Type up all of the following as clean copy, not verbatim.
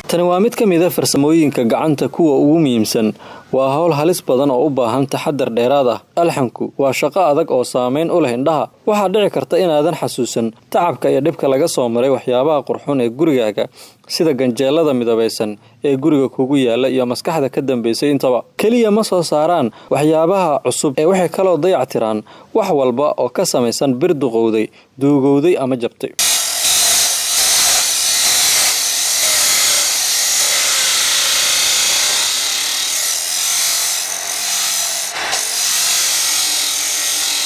tani waa mid ka mid ah farsamooyinka gacanta kuwa ugu muhiimsan waa hawl halis badan oo u baahan taxaddar dheeraad ah alxanku waa shaqo adag oo saameyn u leh indhaha waxa dhici karta inaadan xasuusan tacabka iyo dhibka laga soo maray waxyaabaha qurxoon ee gurigaaga sida ganjeelada midabeysan ee guriga kugu yaala iyo maskaxda ka dambeysay intaba kaliya ma soo saaraan waxyaabaha cusub ee waxay kaloo dayactiraan wax walba oo ka samaysan bir duqowday duugowday ama jabtay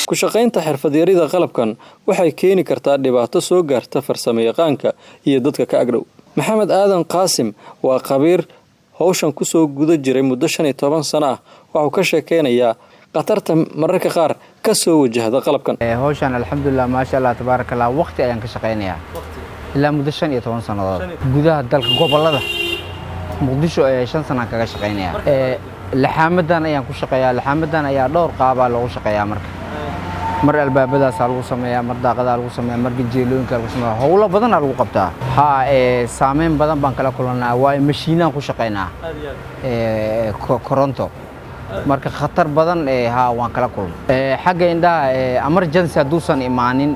ku shaqaynta xirfadyarida qalabkan waxay keeni kartaa dhibaato soo gaarta farsamayaqaanka iyo dadka ka agdhow maxamed aadan qaasim waa khabiir hawshan ku soo guda jiray muddo 15 sano ah waxa ka sheekeynayaa qatarta mararka qaar ka soo wajahda qalabkan hawshan alxamdulillah ma sha Allah tabarakallah waqti ayaan ka shaqeynayaa ilaa muddo 15 sanadood gudaha dalka gobolada muqdisho ee 5 sano kaga shaqeynayaa laxamadan ayaan ku shaqeeyaa laxamadan ayaa dhowr qaab loogu shaqeeyaa marka mar albaabadaas lagu sameeyaa mar daaqadaha lagu sameeyaa mar geelooyinka lagu sameeyaa hawlo badan lagu qabtaa saameyn badan baan kala kulanaa waa mashiinaan ku shaqeynaa koronto marka khatar badan waan kala kulmay xagga indhaha emergency haduusan imaanin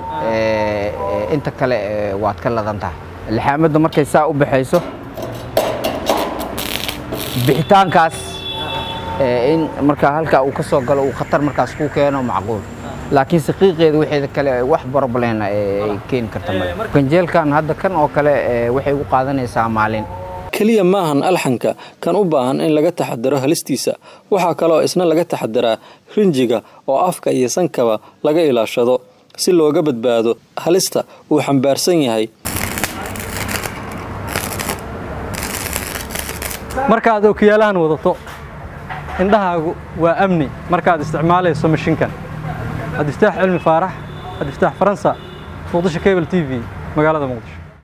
inta kale waad ka ladantahay laxamada markay saa u baxayso bixitaankaas in marka halka uu ka soo galo uu khatar markaas ku keeno macquul laakiin saqiiqeedu wixii kale wax problem ay keen karta ganjeelkan hadda kan oo kale waxay u qaadanaysaa maalin kaliya maahan alxanka kan u baahan in laga taxadaro halistiisa waxa kale oo isna laga taxadaraa rinjiga oo afka iyo sankaba laga ilaashado si looga badbaado halista uu xambaarsan yahay markaad ookiyaalahan wadato indhahaagu waa amni markaad isticmaalayso mashiinkan هاد افتح علمي فارح هاد افتح فرنسا مقدشة كيبل تي في مقالة مقدشة